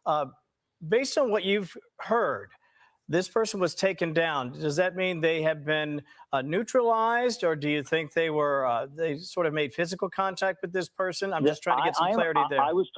Uh, Based on what you've heard, this person was taken down. Does that mean they have been neutralized, or do you think they sort of made physical contact with this person? I'm just trying to get some clarity there. I was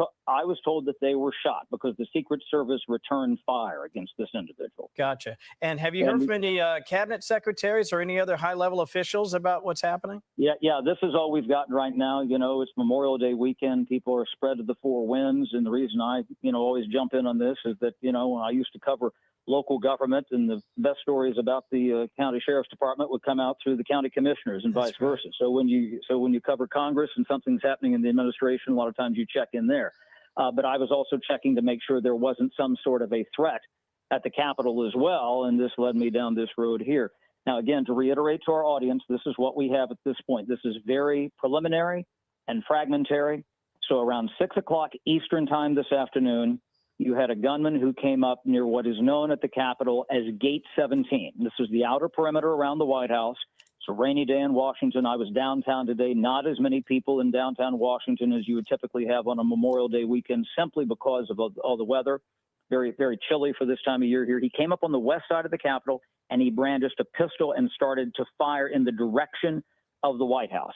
told that they were shot because the Secret Service returned fire against this individual. Gotcha. And have you heard from any cabinet secretaries or any other high-level officials about what's happening? Yeah. This is all we've gotten right now. You know, it's Memorial Day weekend. People are spread to the four winds, and the reason I, always jump in on this is that, when I used to cover local government, and the best stories about the county sheriff's department would come out through the county commissioners and vice versa. So when you cover Congress and something's happening in the administration, a lot of times you check in there. But I was also checking to make sure there wasn't some sort of a threat at the Capitol as well, and this led me down this road here. Now, again, to reiterate to our audience, this is what we have at this point. This is very preliminary and fragmentary. So around 6 o'clock Eastern time this afternoon, you had a gunman who came up near what is known at the Capitol as Gate 17. This is the outer perimeter around the White House. It's a rainy day in Washington. I was downtown today. Not as many people in downtown Washington as you would typically have on a Memorial Day weekend, simply because of all the weather. Very, very chilly for this time of year here. He came up on the west side of the Capitol, and he brandished a pistol and started to fire in the direction of the White House.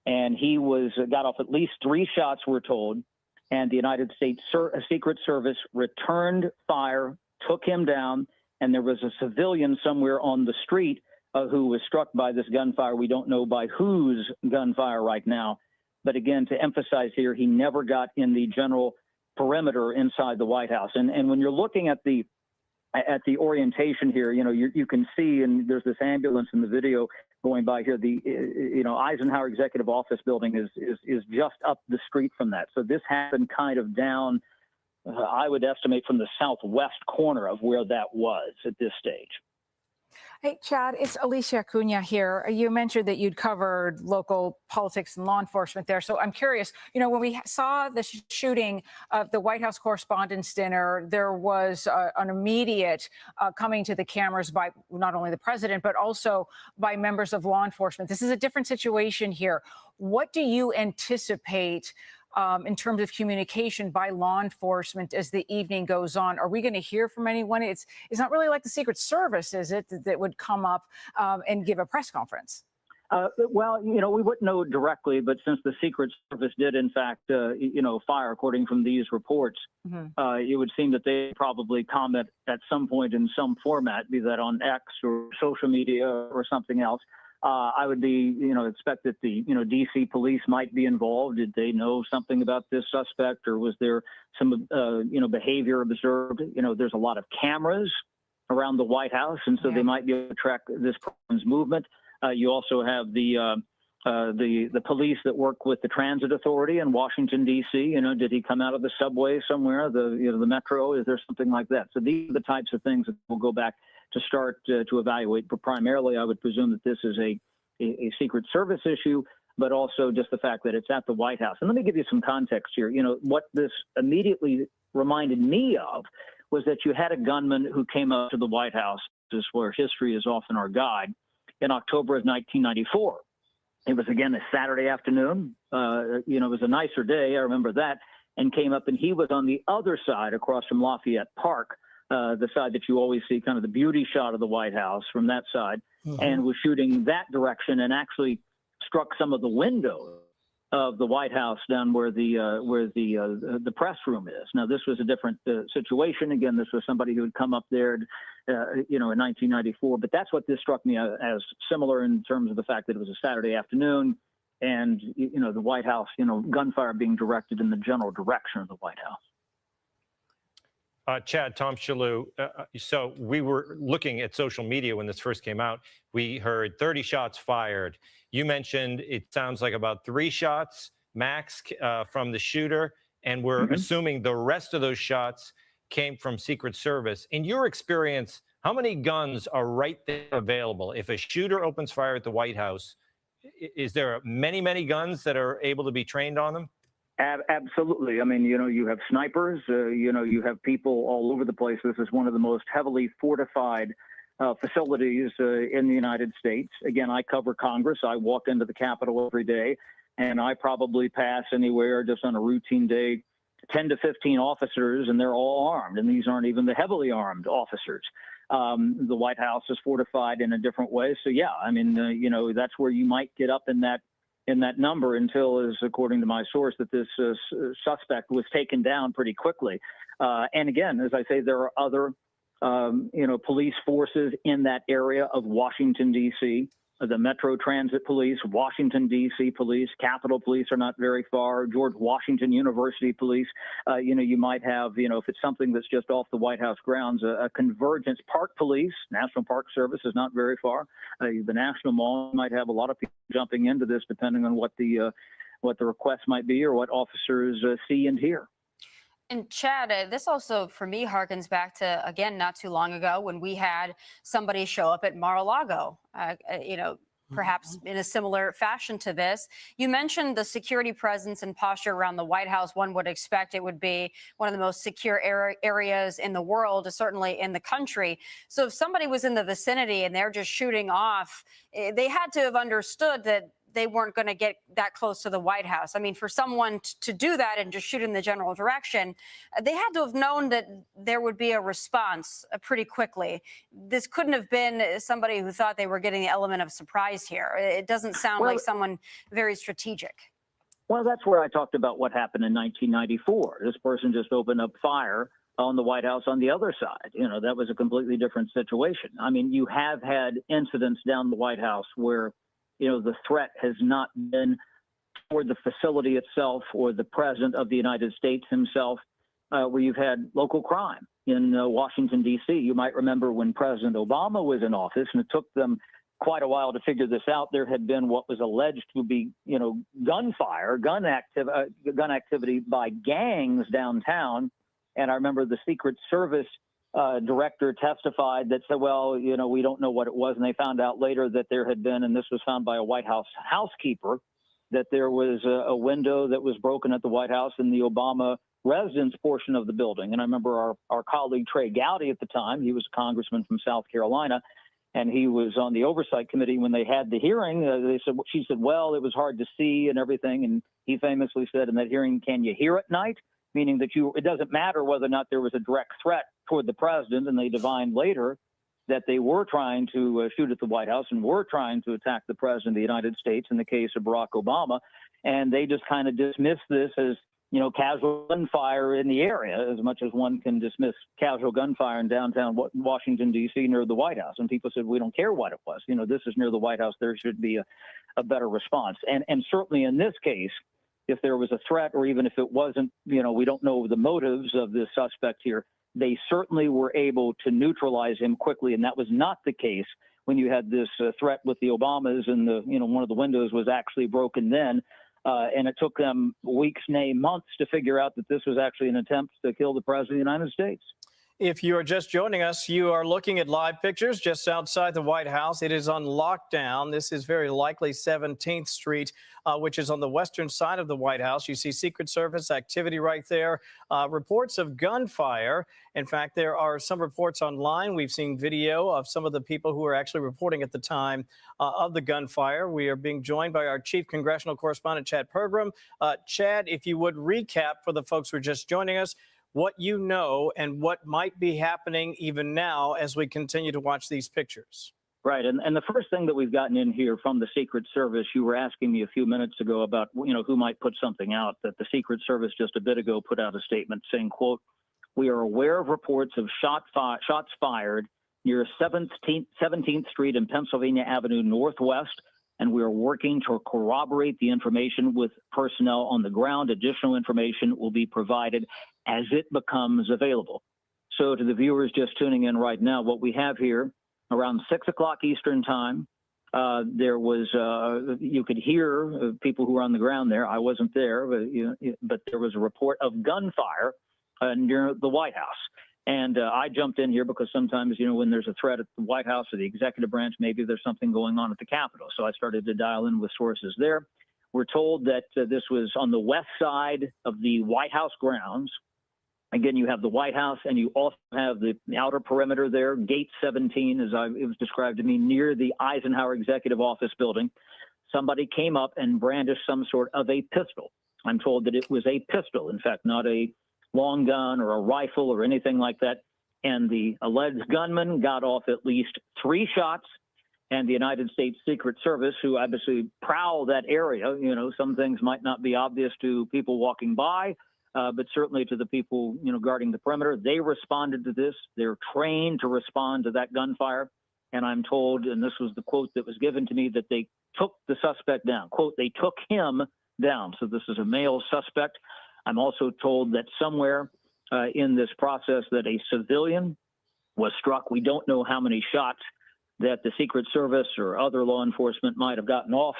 And he got off at least 3 shots, we're told. And the United States Secret Service returned fire, took him down, and there was a civilian somewhere on the street who was struck by this gunfire. We don't know by whose gunfire right now. But again, to emphasize here, he never got in the general perimeter inside the White House. And when you're looking at the orientation here, you can see, and there's this ambulance in the video going by here. The Eisenhower Executive Office building is just up the street from that. So this happened kind of down, I would estimate, from the southwest corner of where that was at this stage. Hey, Chad, it's Alicia Acuna here. You mentioned that you'd covered local politics and law enforcement there. So I'm curious, when we saw the shooting of the White House Correspondents' Dinner, there was an immediate coming to the cameras by not only the president, but also by members of law enforcement. This is a different situation here. What do you anticipate in terms of communication by law enforcement as the evening goes on? Are we going to hear from anyone? It's not really like the Secret Service, is it, that would come up and give a press conference? Well, we wouldn't know directly, but since the Secret Service did, in fact, fire, according from these reports, it would seem that they probably comment at some point in some format, be that on X or social media or something else. I would expect that the, D.C. police might be involved. Did they know something about this suspect, or was there some, behavior observed? There's a lot of cameras around the White House, and so they might be able to track this person's movement. You also have the police that work with the Transit Authority in Washington, D.C. Did he come out of the subway somewhere, the metro? Is there something like that? So these are the types of things that we'll go back to start to evaluate. But primarily, I would presume that this is a Secret Service issue, but also just the fact that it's at the White House. And let me give you some context here. What this immediately reminded me of was that you had a gunman who came up to the White House, this is where history is often our guide, in October of 1994. It was, again, a Saturday afternoon. It was a nicer day, I remember that, and came up, and he was on the other side across from Lafayette Park, the side that you always see, kind of the beauty shot of the White House from that side, and was shooting that direction and actually struck some of the windows of the White House down where the press room is. Now, this was a different situation. Again, this was somebody who had come up there, in 1994. But that's what this struck me as similar in terms of the fact that it was a Saturday afternoon, and the White House, gunfire being directed in the general direction of the White House. Chad, Tom Shillue. So we were looking at social media when this first came out. We heard 30 shots fired. You mentioned it sounds like about 3 shots max from the shooter, and we're assuming the rest of those shots came from Secret Service. In your experience, how many guns are right there available? If a shooter opens fire at the White House, is there many, many guns that are able to be trained on them? Absolutely. I mean, you have snipers, you have people all over the place. This is one of the most heavily fortified facilities in the United States. Again, I cover Congress. I walk into the Capitol every day, and I probably pass anywhere just on a routine day 10 to 15 officers, and they're all armed. And these aren't even the heavily armed officers. The White House is fortified in a different way. So, yeah, I mean, that's where you might get up in that number until, as according to my source, that this suspect was taken down pretty quickly. And again, as I say, there are other, police forces in that area of Washington, D.C., the Metro Transit Police, Washington, D.C. Police, Capitol Police are not very far, George Washington University Police. You might have, if it's something that's just off the White House grounds, a Convergence Park Police, National Park Service is not very far. The National Mall might have a lot of people jumping into this depending on what the request might be or what officers see and hear. And Chad, this also, for me, harkens back to, again, not too long ago when we had somebody show up at Mar-a-Lago, perhaps in a similar fashion to this. You mentioned the security presence and posture around the White House. One would expect it would be one of the most secure areas in the world, certainly in the country. So if somebody was in the vicinity and they're just shooting off, they had to have understood that they weren't going to get that close to the White House. I mean, for someone to do that and just shoot in the general direction, they had to have known that there would be a response pretty quickly. This couldn't have been somebody who thought they were getting the element of surprise here. It doesn't sound like someone very strategic. Well, that's where I talked about what happened in 1994. This person just opened up fire on the White House on the other side. That was a completely different situation. I mean, you have had incidents down the White House where the threat has not been toward the facility itself or the president of the United States himself, where you've had local crime in Washington, D.C. You might remember when President Obama was in office, and it took them quite a while to figure this out. There had been what was alleged to be, gunfire, gun activity by gangs downtown. And I remember the Secret Service director testified that said, well, we don't know what it was. And they found out later that there had been, and this was found by a White House housekeeper, that there was a window that was broken at the White House in the Obama residence portion of the building. And I remember our colleague Trey Gowdy at the time, he was a congressman from South Carolina, and he was on the oversight committee when they had the hearing. She said, well, it was hard to see and everything. And he famously said in that hearing, can you hear at night? Meaning that it doesn't matter whether or not there was a direct threat toward the president. And they divined later that they were trying to shoot at the White House and were trying to attack the president of the United States in the case of Barack Obama. And they just kind of dismissed this as, casual gunfire in the area, as much as one can dismiss casual gunfire in downtown Washington, D.C. near the White House. And people said, we don't care what it was. This is near the White House. There should be a better response. And certainly in this case, if there was a threat, or even if it wasn't, we don't know the motives of this suspect here, they certainly were able to neutralize him quickly. And that was not the case when you had this threat with the Obamas, and one of the windows was actually broken then. And it took them weeks, nay, months to figure out that this was actually an attempt to kill the president of the United States. If you are just joining us, you are looking at live pictures just outside the White House. It is on lockdown. This is very likely 17th Street, which is on the western side of the White House. You see Secret Service activity right there. Reports of gunfire. In fact, there are some reports online. We've seen video of some of the people who were actually reporting at the time of the gunfire. We are being joined by our chief congressional correspondent, Chad Pergram. Chad, if you would recap for the folks who are just joining us, what you know and what might be happening even now as we continue to watch these pictures. Right. And the first thing that we've gotten in here from the Secret Service, you were asking me a few minutes ago about, who might put something out, that the Secret Service just a bit ago put out a statement saying, quote, we are aware of reports of shots fired near 17th Street and Pennsylvania Avenue Northwest, and we are working to corroborate the information with personnel on the ground. Additional information will be provided as it becomes available. So to the viewers just tuning in right now, what we have here around 6 o'clock Eastern time, there was, you could hear people who were on the ground there. I wasn't there, but there was a report of gunfire near the White House. And I jumped in here because sometimes, when there's a threat at the White House or the executive branch, maybe there's something going on at the Capitol. So I started to dial in with sources there. We're told that this was on the west side of the White House grounds. Again, you have the White House, and you also have the outer perimeter there, Gate 17, as it was described to me, near the Eisenhower Executive Office building. Somebody came up and brandished some sort of a pistol. I'm told that it was a pistol, in fact, not a long gun or a rifle or anything like that. And the alleged gunman got off at least 3 shots. And the United States Secret Service, who obviously prowl that area, you know, some things might not be obvious to people walking by, but certainly to the people, you know, guarding the perimeter. They responded to this. They're trained to respond to that gunfire. And I'm told, and this was the quote that was given to me, that they took the suspect down. Quote, they took him down. So this is a male suspect. I'm also told that somewhere in this process that a civilian was struck. We don't know how many shots that the Secret Service or other law enforcement might have gotten off.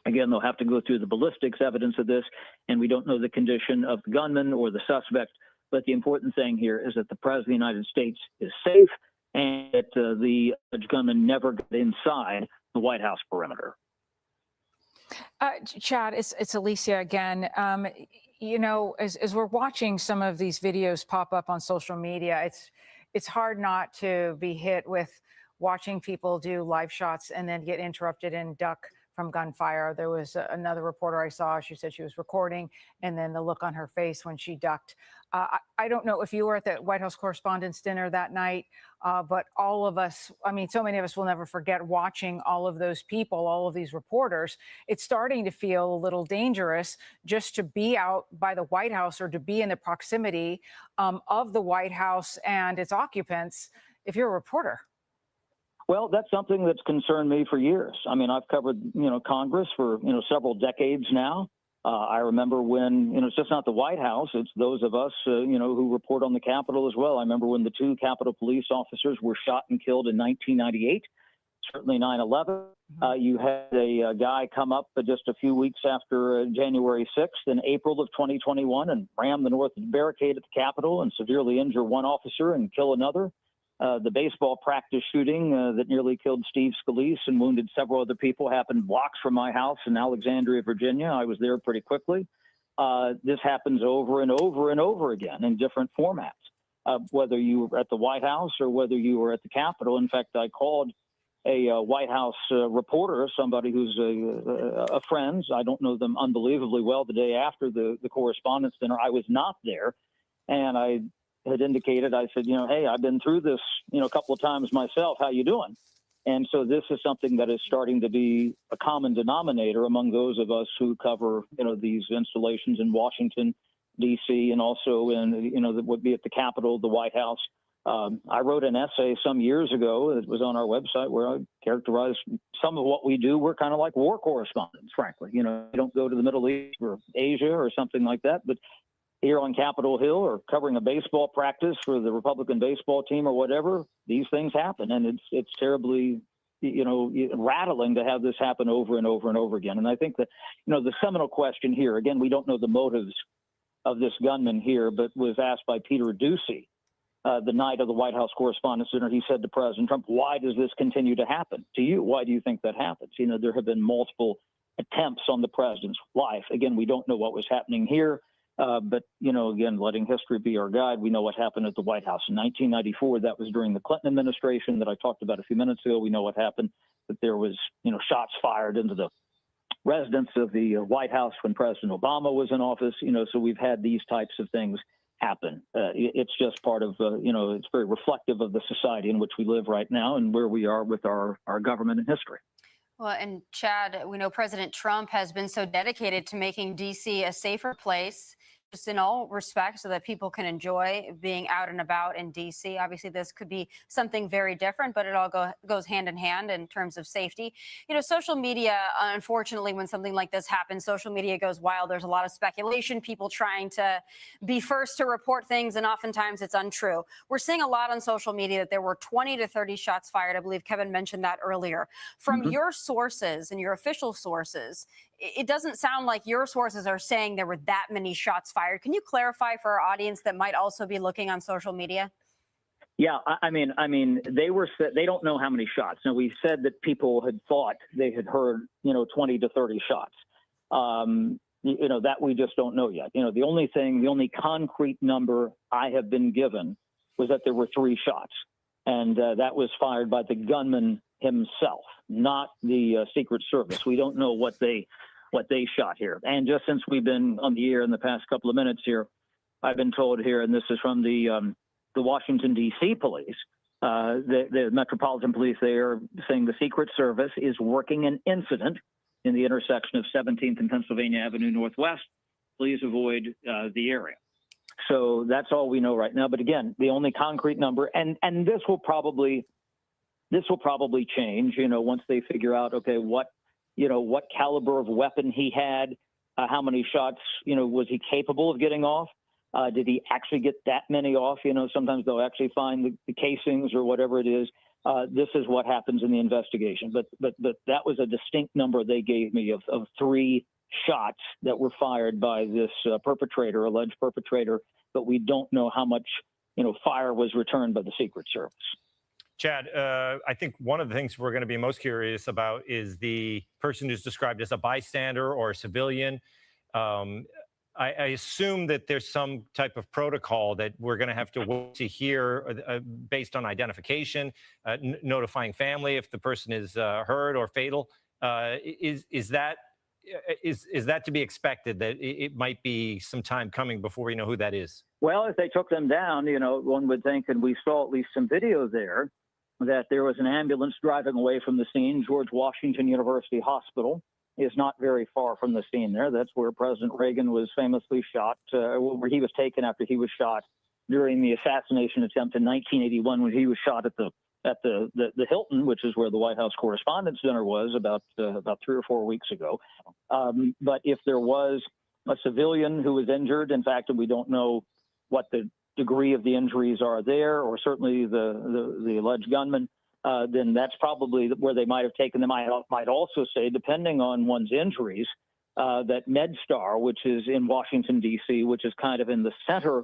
Again, they'll have to go through the ballistics evidence of this, and we don't know the condition of the gunman or the suspect. But the important thing here is that the President of the United States is safe and that the alleged gunman never got inside the White House perimeter. Chad, it's Alicia again. You know, as we're watching some of these videos pop up on social media, it's hard not to be hit with watching people do live shots and then get interrupted and duck from gunfire. There was another reporter I saw, she said she was recording, and then the look on her face when she ducked. I don't know if you were at the White House Correspondents' Dinner that night, but all of us, I mean, so many of us will never forget watching all of those people, all of these reporters. It's starting to feel a little dangerous just to be out by the White House or to be in the proximity of the White House and its occupants if you're a reporter. Well, that's something that's concerned me for years. I mean, I've covered, you know, Congress for, you know, several decades now. I remember when, you know, it's just not the White House, it's those of us, you know, who report on the Capitol as well. I remember when the 2 Capitol police officers were shot and killed in 1998, certainly 9/11. You had a guy come up just a few weeks after January 6th in April of 2021 and ram the north barricade at the Capitol and severely injure one officer and kill another. The baseball practice shooting that nearly killed Steve Scalise and wounded several other people happened blocks from my house in Alexandria, Virginia. I was there pretty quickly. This happens over and over and over again in different formats, whether you were at the White House or whether you were at the Capitol. In fact, I called a White House reporter, somebody who's a friend. I don't know them unbelievably well. The day after the Correspondents' Dinner, I was not there. And I had indicated, I said, you know, hey, I've been through this, you know, a couple of times myself. How you doing? And so this is something that is starting to be a common denominator among those of us who cover, you know, these installations in Washington, D.C., and also in, you know, that would be at the Capitol, the White House. I wrote an essay some years ago that was on our website where I characterized some of what we do. We're kind of like war correspondents, frankly. You know, we don't go to the Middle East or Asia or something like that, but here on Capitol Hill or covering a baseball practice for the Republican baseball team or whatever, these things happen. And it's terribly, you know, rattling to have this happen over and over and over again. And I think that, you know, the seminal question here, again, we don't know the motives of this gunman here, but was asked by Peter Doocy the night of the White House Correspondents' Dinner. He said to President Trump, why does this continue to happen to you? Why do you think that happens? You know, there have been multiple attempts on the president's life. Again, we don't know what was happening here. But, you know, again, letting history be our guide, we know what happened at the White House in 1994. That was during the Clinton administration that I talked about a few minutes ago. We know what happened, that there was, you know, shots fired into the residence of the White House when President Obama was in office. You know, so we've had these types of things happen. It's just part of, you know, it's very reflective of the society in which we live right now and where we are with our government and history. Well, and Chad, we know President Trump has been so dedicated to making D.C. a safer place, just in all respects, so that people can enjoy being out and about in D.C. Obviously, this could be something very different, but it all goes hand in hand in terms of safety. You know, social media, unfortunately, when something like this happens, social media goes wild. There's a lot of speculation, people trying to be first to report things, and oftentimes it's untrue. We're seeing a lot on social media that there were 20 to 30 shots fired. I believe Kevin mentioned that earlier. From your sources and your official sources, it doesn't sound like your sources are saying there were that many shots fired. Can you clarify for our audience that might also be looking on social media? Yeah, I mean, they don't know how many shots. Now, we said that people had thought they had heard, you know, 20 to 30 shots. You know, that we just don't know yet. You know, the only concrete number I have been given was that there were 3 shots. And that was fired by the gunman himself, not the Secret Service. We don't know what they what they shot here. And just since we've been on the air in the past couple of minutes here, I've been told here, and this is from the Washington, D.C. police, the Metropolitan Police, they are saying the Secret Service is working an incident in the intersection of 17th and Pennsylvania Avenue Northwest. Please avoid the area. So that's all we know right now. But again, the only concrete number, and this will probably change, once they figure out, okay, what caliber of weapon he had, how many shots, was he capable of getting off? Did he actually get that many off? Sometimes they'll actually find the casings or whatever it is. This is what happens in the investigation. But that was a distinct number they gave me of 3 shots that were fired by this alleged perpetrator. But we don't know how much, fire was returned by the Secret Service. Chad, I think one of the things we're going to be most curious about is the person who's described as a bystander or a civilian. I assume that there's some type of protocol that we're going to have to wait to hear based on identification, notifying family if the person is hurt or fatal. Is that to be expected, that it might be some time coming before we know who that is? Well, if they took them down, one would think, and we saw at least some video there, that there was an ambulance driving away from the scene. George Washington University Hospital is not very far from the scene there. That's where President Reagan was famously shot, where he was taken after he was shot during the assassination attempt in 1981, when he was shot at the Hilton, which is where the White House Correspondents' Dinner was about 3 or 4 weeks ago. But if there was a civilian who was injured, in fact, we don't know what the degree of the injuries are there, or certainly the alleged gunman, then that's probably where they might have taken them. I might also say, depending on one's injuries, that MedStar, which is in Washington, D.C., which is kind of in the center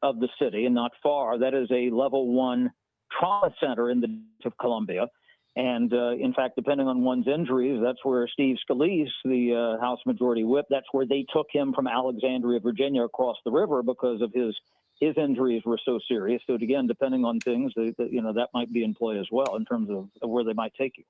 of the city and not far, that is a level 1 trauma center in the District of Columbia. And in fact, depending on one's injuries, that's where Steve Scalise, the House Majority Whip, that's where they took him from Alexandria, Virginia, across the river because of his injuries were so serious. So again, depending on things, that might be in play as well in terms of where they might take you.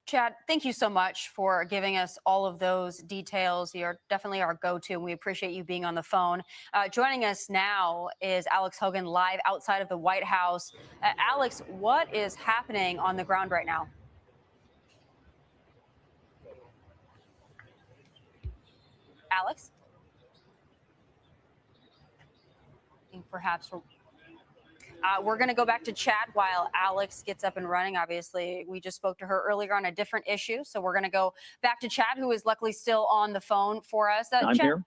Chad, thank you so much for giving us all of those details. You're definitely our go-to, and we appreciate you being on the phone. Joining us now is Alex Hogan, live outside of the White House. Alex, what is happening on the ground right now? Alex? I think perhaps we're going to go back to Chad while Alex gets up and running. Obviously, we just spoke to her earlier on a different issue. So we're going to go back to Chad, who is luckily still on the phone for us. I'm Chad? here.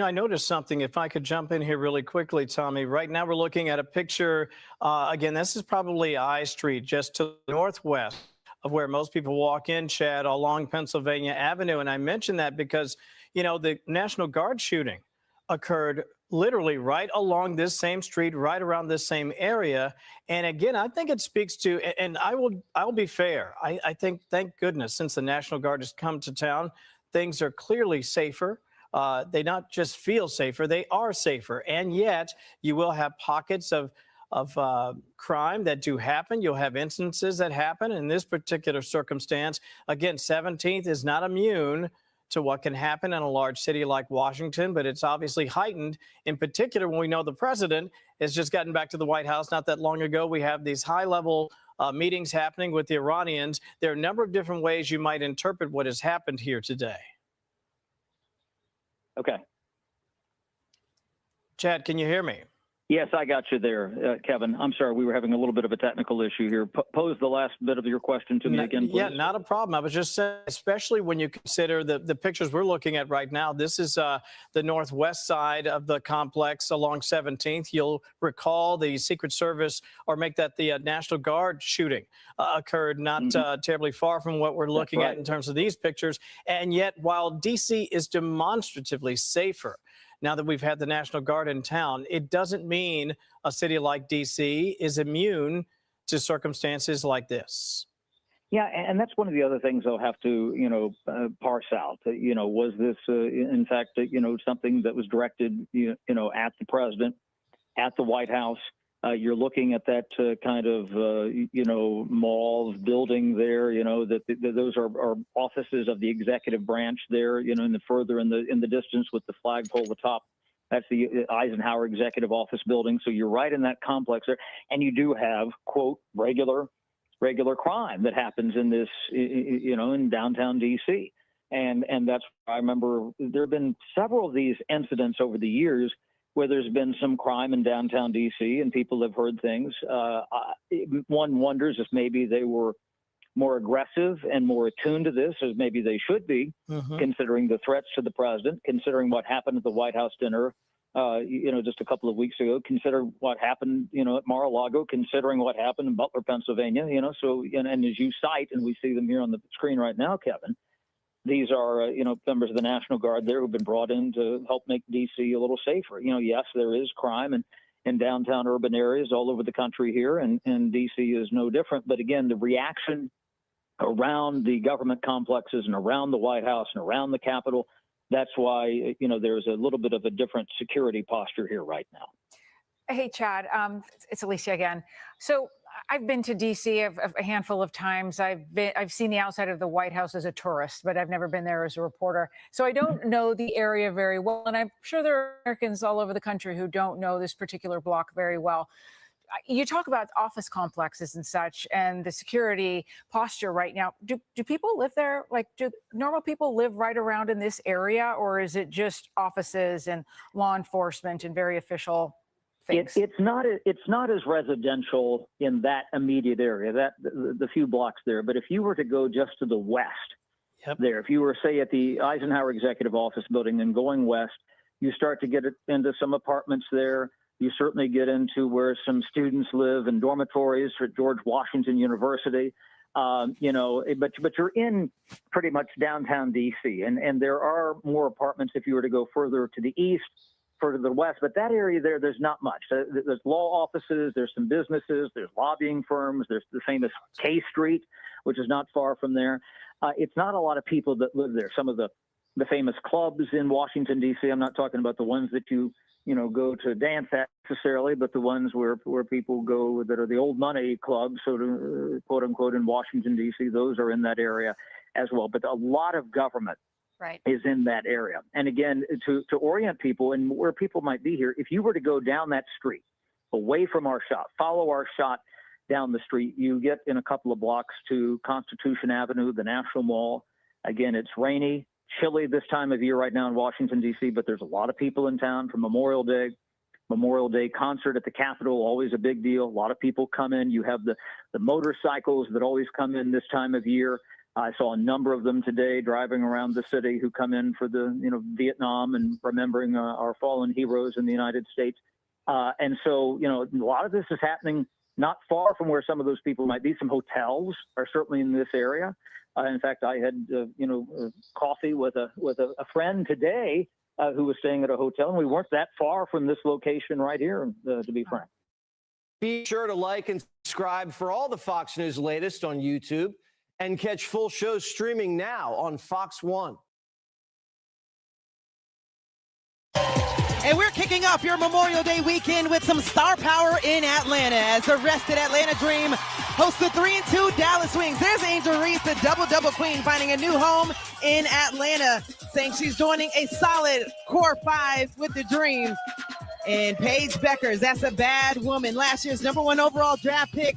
I noticed something, if I could jump in here really quickly, Tommy. Right now we're looking at a picture. Again, this is probably I Street, just to the northwest of where most people walk in, Chad, along Pennsylvania Avenue. And I mention that because, the National Guard shooting occurred literally right along this same street, right around this same area. And again, I think it speaks to, and I will be fair. I think, thank goodness, since the National Guard has come to town, things are clearly safer. They not just feel safer, they are safer. And yet you will have pockets of crime that do happen. You'll have instances that happen. In this particular circumstance, again, 17th is not immune to what can happen in a large city like Washington, but it's obviously heightened, in particular when we know the president has just gotten back to the White House not that long ago. We have these high-level meetings happening with the Iranians. There are a number of different ways you might interpret what has happened here today. Okay. Chad, can you hear me? Yes, I got you there, Kevin. I'm sorry, we were having a little bit of a technical issue here. Pose the last bit of your question to me again, please. Yeah, not a problem. I was just saying, especially when you consider the pictures we're looking at right now, this is the northwest side of the complex along 17th. You'll recall the Secret Service, or make that the National Guard shooting occurred not terribly far from what we're looking at in terms of these pictures. And yet, while D.C. is demonstratively safer now that we've had the National Guard in town, it doesn't mean a city like D.C. is immune to circumstances like this. Yeah, and that's one of the other things they'll have to, parse out. Was this, in fact, something that was directed, at the president, at the White House? You're looking at that kind of, mauve building there, that those are offices of the executive branch there, in the distance with the flagpole atop. That's the Eisenhower Executive Office building. So you're right in that complex there. And you do have, quote, regular crime that happens in this, in downtown D.C. And that's, I remember there have been several of these incidents over the years where there's been some crime in downtown D.C. and people have heard things. One wonders if maybe they were more aggressive and more attuned to this, as maybe they should be, considering the threats to the president, considering what happened at the White House dinner, just a couple of weeks ago, consider what happened, at Mar-a-Lago, considering what happened in Butler, Pennsylvania, so, and as you cite, and we see them here on the screen right now, Kevin, these are, members of the National Guard there who've been brought in to help make D.C. a little safer. Yes, there is crime in downtown urban areas all over the country here, and D.C. is no different. But again, the reaction around the government complexes and around the White House and around the Capitol, that's why, there's a little bit of a different security posture here right now. Hey, Chad, it's Alicia again. So I've been to D.C. a handful of times. I've seen the outside of the White House as a tourist, but I've never been there as a reporter. So I don't know the area very well. And I'm sure there are Americans all over the country who don't know this particular block very well. You talk about office complexes and such and the security posture right now. Do people live there? Like, do normal people live right around in this area, or is it just offices and law enforcement and very official things? It's not as residential in that immediate area, that the few blocks there. But if you were to go just to the west, there, if you were, say, at the Eisenhower Executive Office building and going west, you start to get into some apartments there. You certainly get into where some students live in dormitories at George Washington University, but you're in pretty much downtown D.C. And there are more apartments if you were to go further to the east, further to the west. But that area there's not much. There's law offices, there's some businesses, there's lobbying firms, there's the famous K Street, which is not far from there. It's not a lot of people that live there. Some of the famous clubs in Washington, D.C., I'm not talking about the ones that you go to dance at necessarily, but the ones where people go that are the old money clubs, so to quote unquote, in Washington, D.C., those are in that area as well. But a lot of government is in that area. And again, to orient people and where people might be here, if you were to go down that street, away from our shot, follow our shot down the street, you get in a couple of blocks to Constitution Avenue, the National Mall. Again, it's rainy, chilly this time of year right now in Washington, D.C., but there's a lot of people in town for Memorial Day concert at the Capitol, always a big deal. A lot of people come in. You have the motorcycles that always come in this time of year. I saw a number of them today driving around the city who come in for the, Vietnam and remembering our fallen heroes in the United States. And so, a lot of this is happening not far from where some of those people might be. Some hotels are certainly in this area. In fact, I had, coffee with a friend today who was staying at a hotel, and we weren't that far from this location right here, to be frank. Be sure to like and subscribe for all the Fox News latest on YouTube and catch full shows streaming now on Fox One. And we're kicking off your Memorial Day weekend with some star power in Atlanta as the rested Atlanta Dream hosts the 3-2 Dallas Wings. There's Angel Reese, the double-double queen, finding a new home in Atlanta, saying she's joining a solid core five with the Dream. And Paige Beckers, that's a bad woman. Last year's #1 overall draft pick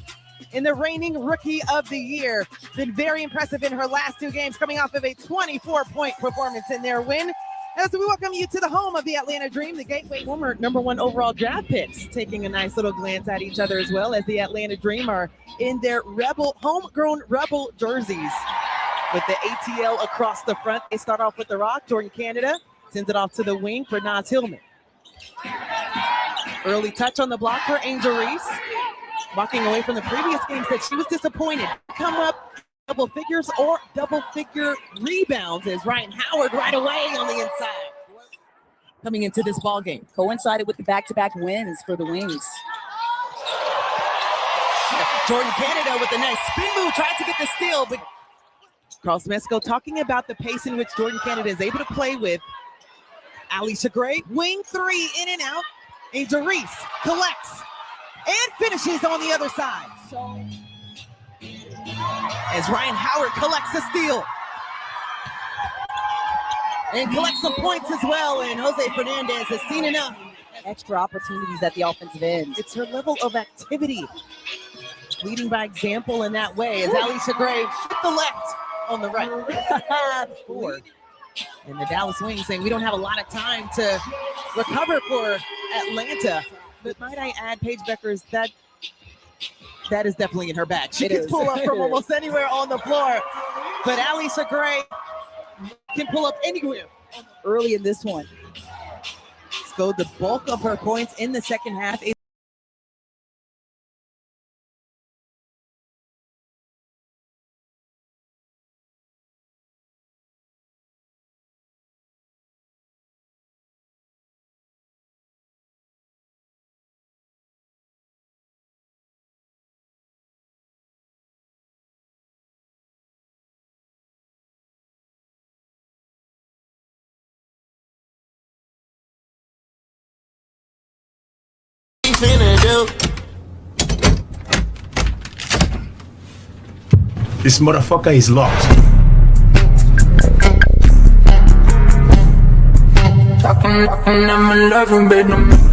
and the reigning Rookie of the Year. Been very impressive in her last two games, coming off of a 24-point performance in their win. As we welcome you to the home of the Atlanta Dream, the Gateway former #1 overall draft picks, taking a nice little glance at each other as well, as the Atlanta Dream are in their homegrown Rebel jerseys with the ATL across the front. They start off with the rock. Jordan Canada sends it off to the wing for Naz Hillman. Early touch on the block for Angel Reese. Walking away from the previous game, said she was disappointed. Come up double figures or double figure rebounds as Ryan Howard right away on the inside. Coming into this ball game, coincided with the back-to-back wins for the Wings. Jordan Canada with a nice spin move, tried to get the steal, but Carl Smesco talking about the pace in which Jordan Canada is able to play with. Alicia Gray, wing three, in and out. Angel Reese collects. and finishes on the other side. As Ryan Howard collects a steal. And collects some points as well. And Jose Fernandez has seen enough. Extra opportunities at the offensive end. It's her level of activity. Leading by example in that way as Alicia Gray hit the left on the right. Forward. And the Dallas Wings saying we don't have a lot of time to recover for Atlanta. But might I add, Paige Beckers, that is definitely in her bag. She It can is. pull up It from is. almost anywhere on the floor. But Alicia Gray can pull up anywhere. Early in this one. So the bulk of her points in the second half is This motherfucker is locked. Talking, I'm in love, baby.